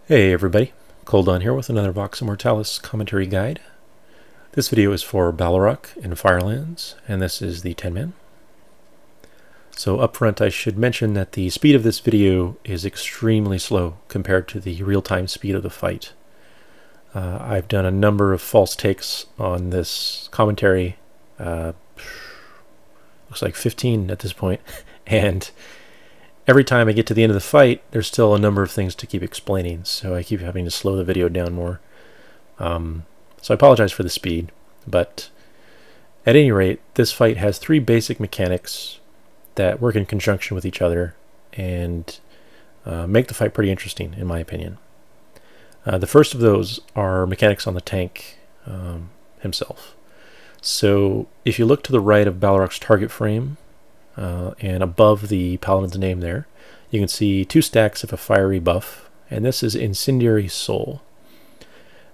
Hey everybody, Coldon here with another VOX Immortalis commentary guide. This video is for Baleroc in Firelands, and this is the 10-man. So up front I should mention that the speed of this video is extremely slow compared to the real-time speed of the fight. I've done a number of false takes on this commentary, looks like 15 at this point, and every time I get to the end of the fight, there's still a number of things to keep explaining, so I keep having to slow the video down more. So I apologize for the speed, but at any rate, this fight has three basic mechanics that work in conjunction with each other and make the fight pretty interesting, in my opinion. The first of those are mechanics on the tank himself. So if you look to the right of Baleroc's target frame, and above the paladin's name there, you can see two stacks of a fiery buff, and this is Incendiary Soul.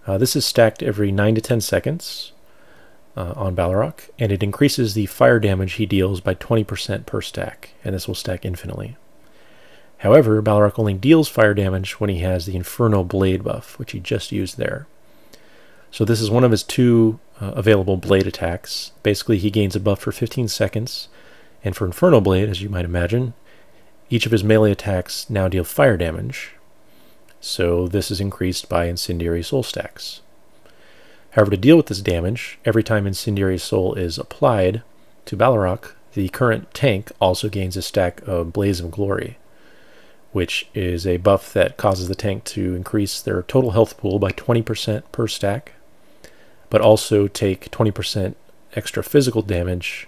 This is stacked every 9 to 10 seconds on Baleroc, and it increases the fire damage he deals by 20% per stack, and this will stack infinitely. However, Baleroc only deals fire damage when he has the Inferno Blade buff, which he just used there. So this is one of his two available blade attacks. Basically, he gains a buff for 15 seconds, and for Inferno Blade, as you might imagine, each of his melee attacks now deal fire damage, so this is increased by Incendiary Soul stacks. However, to deal with this damage, every time Incendiary Soul is applied to Baleroc, the current tank also gains a stack of Blaze of Glory, which is a buff that causes the tank to increase their total health pool by 20% per stack, but also take 20% extra physical damage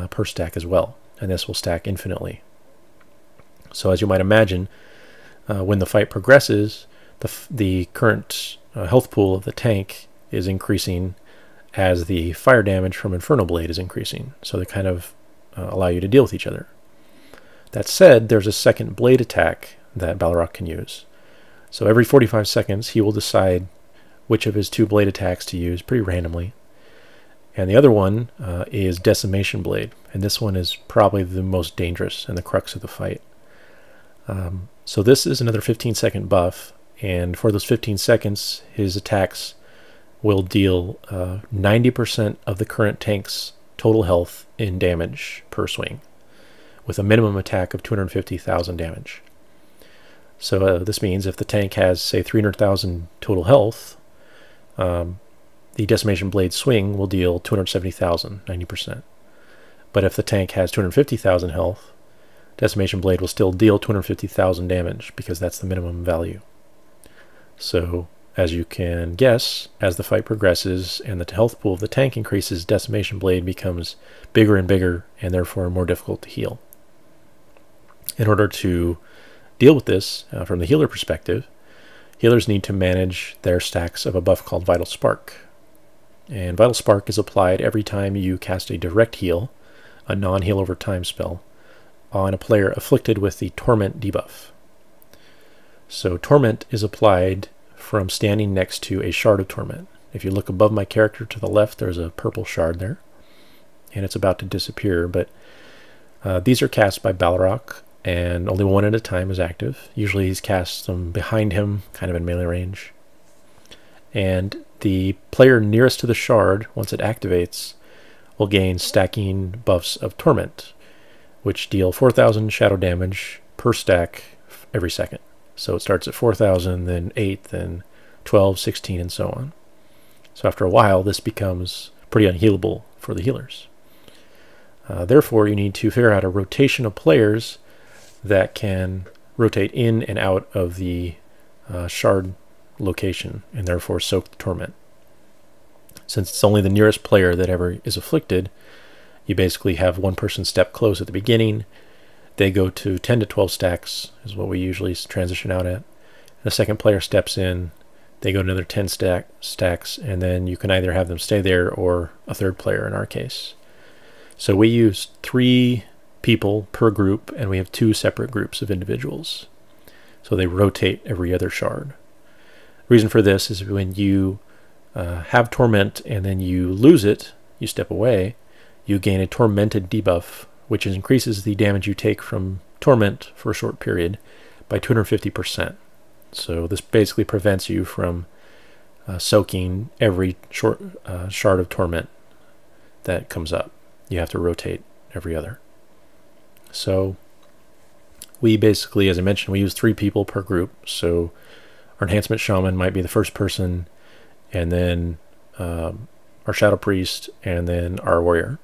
per stack as well, and this will stack infinitely. So as you might imagine, when the fight progresses, the current health pool of the tank is increasing as the fire damage from Inferno Blade is increasing, so they kind of allow you to deal with each other. That said, there's a second blade attack that Baleroc can use. So every 45 seconds he will decide which of his two blade attacks to use pretty randomly. And the other one is Decimation Blade, and this one is probably the most dangerous and the crux of the fight. So this is another 15-second buff, and for those 15 seconds his attacks will deal 90% of the current tank's total health in damage per swing, with a minimum attack of 250,000 damage. So this means if the tank has, say, 300,000 total health, the Decimation Blade swing will deal 270,000, 90%. But if the tank has 250,000 health, Decimation Blade will still deal 250,000 damage, because that's the minimum value. So, as you can guess, as the fight progresses and the health pool of the tank increases, Decimation Blade becomes bigger and bigger, and therefore more difficult to heal. In order to deal with this from the healer perspective, healers need to manage their stacks of a buff called Vital Spark. And Vital Spark is applied every time you cast a direct heal, a non-heal over time spell, on a player afflicted with the Torment debuff. So Torment is applied from standing next to a Shard of Torment. If you look above my character to the left, there's a purple shard there, and it's about to disappear, but these are cast by Baleroc, and only one at a time is active. Usually he's cast them behind him, kind of in melee range. And the player nearest to the shard, once it activates, will gain stacking buffs of Torment, which deal 4,000 shadow damage per stack every second. So it starts at 4,000, then 8, then 12, 16, and so on. So after a while, this becomes pretty unhealable for the healers. Therefore, you need to figure out a rotation of players that can rotate in and out of the shard location, and therefore soak the Torment. Since it's only the nearest player that ever is afflicted, you basically have one person step close at the beginning. They go to 10 to 12 stacks, is what we usually transition out at. And the second player steps in, they go to another 10 stacks, and then you can either have them stay there or a third player in our case. So we use 3 people per group, and we have 2 separate groups of individuals. So they rotate every other shard. The reason for this is when you have Torment and then you lose it, you step away, you gain a Tormented debuff, which increases the damage you take from Torment for a short period by 250%. So this basically prevents you from soaking every shard of torment that comes up. You have to rotate every other. So we basically, as I mentioned, we use 3 people per group. So our enhancement shaman might be the first person, and then our shadow priest, and then our warrior.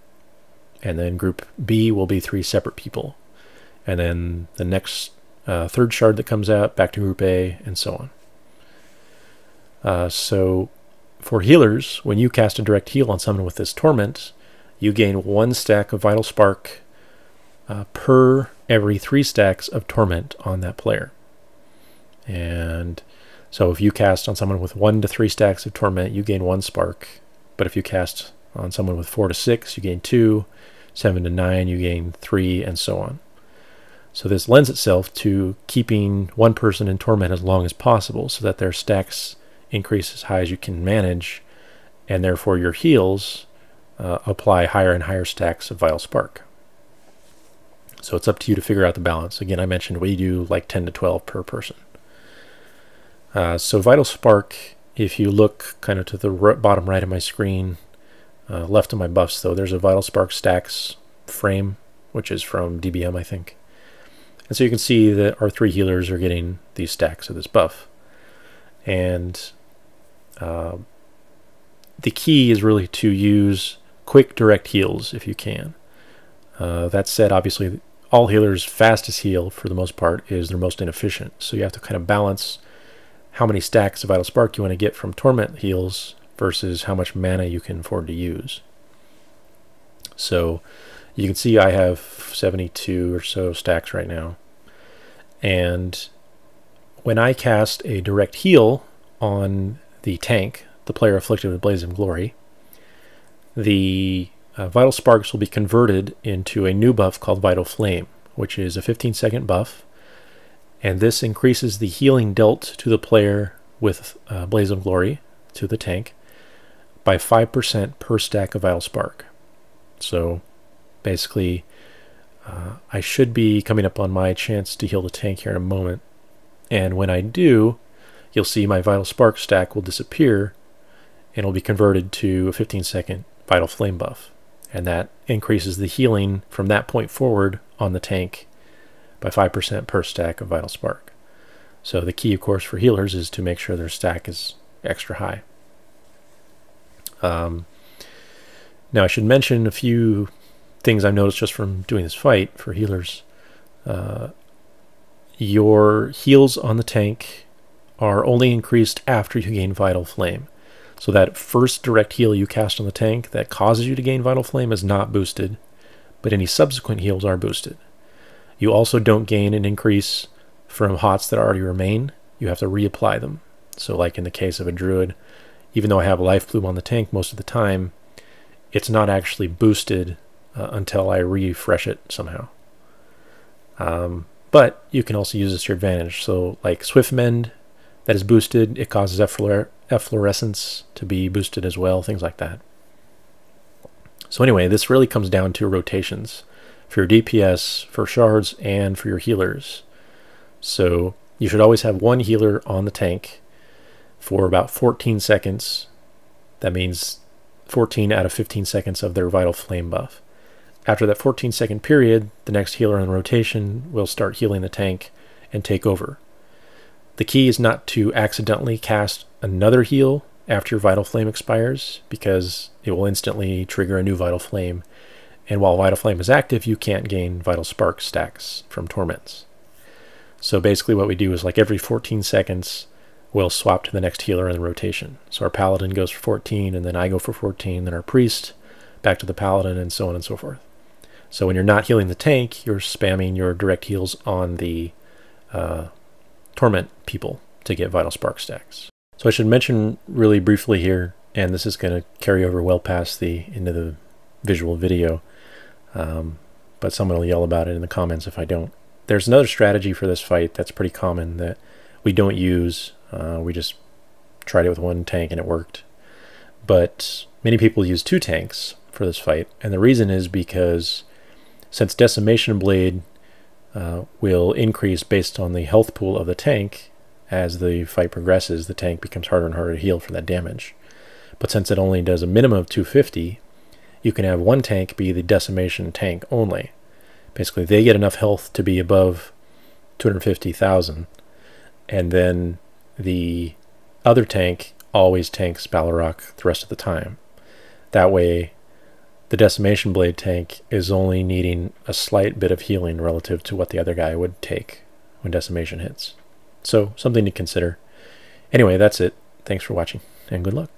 And then group B will be 3 separate people. And then the next third shard that comes out, back to group A, and so on. So for healers, when you cast a direct heal on someone with this torment, you gain 1 stack of Vital Spark per every 3 stacks of torment on that player. And so if you cast on someone with 1 to 3 stacks of torment, you gain 1 spark. But if you cast on someone with 4 to 6, you gain 2, 7 to 9, you gain 3, and so on. So this lends itself to keeping one person in torment as long as possible so that their stacks increase as high as you can manage, and therefore your heals apply higher and higher stacks of Vital Spark. So it's up to you to figure out the balance. Again, I mentioned we do like 10 to 12 per person. So Vital Spark, if you look kind of to the bottom right of my screen, left of my buffs though, there's a Vital Spark stacks frame, which is from DBM, I think. And so you can see that our 3 healers are getting these stacks of this buff. And the key is really to use quick direct heals if you can. That said, obviously, all healers' fastest heal, for the most part, is their most inefficient. So you have to kind of balance how many stacks of Vital Spark you want to get from Torment heals versus how much mana you can afford to use. So you can see I have 72 or so stacks right now. And when I cast a direct heal on the tank, the player afflicted with Blaze of Glory, the Vital Sparks will be converted into a new buff called Vital Flame, which is a 15-second buff. And this increases the healing dealt to the player with Blaze of Glory, to the tank, by 5% per stack of Vital Spark. So basically, I should be coming up on my chance to heal the tank here in a moment. And when I do, you'll see my Vital Spark stack will disappear and it'll be converted to a 15-second Vital Flame buff. And that increases the healing from that point forward on the tank by 5% per stack of Vital Spark. So the key, of course, for healers is to make sure their stack is extra high. Now I should mention a few things I've noticed just from doing this fight for healers. Your heals on the tank are only increased after you gain Vital Flame. So that first direct heal you cast on the tank that causes you to gain Vital Flame is not boosted, but any subsequent heals are boosted. You also don't gain an increase from HOTS that already remain. You have to reapply them. So like in the case of a druid, even though I have Life Bloom on the tank most of the time, it's not actually boosted until I refresh it somehow. But you can also use this to your advantage. So like Swift Mend, that is boosted, it causes efflorescence to be boosted as well, things like that. So anyway, this really comes down to rotations for your DPS, for shards, and for your healers. So you should always have one healer on the tank for about 14 seconds. That means 14 out of 15 seconds of their Vital Flame buff. After that 14-second period, the next healer in rotation will start healing the tank and take over. The key is not to accidentally cast another heal after your Vital Flame expires, because it will instantly trigger a new Vital Flame. And while Vital Flame is active, you can't gain Vital Spark stacks from Torments. So basically what we do is like every 14 seconds, we'll swap to the next healer in the rotation. So our Paladin goes for 14, and then I go for 14, then our Priest, back to the Paladin, and so on and so forth. So when you're not healing the tank, you're spamming your direct heals on the Torment people to get Vital Spark stacks. So I should mention really briefly here, and this is going to carry over well past into the visual video, but someone will yell about it in the comments if I don't. There's another strategy for this fight that's pretty common that we don't use. We just tried it with one tank and it worked. But many people use 2 tanks for this fight, and the reason is because since Decimation Blade will increase based on the health pool of the tank, as the fight progresses, the tank becomes harder and harder to heal for that damage. But since it only does a minimum of 250, you can have one tank be the decimation tank only. Basically, they get enough health to be above 250,000, and then the other tank always tanks Baleroc the rest of the time. That way, the decimation blade tank is only needing a slight bit of healing relative to what the other guy would take when decimation hits. So, something to consider. Anyway, that's it. Thanks for watching, and good luck.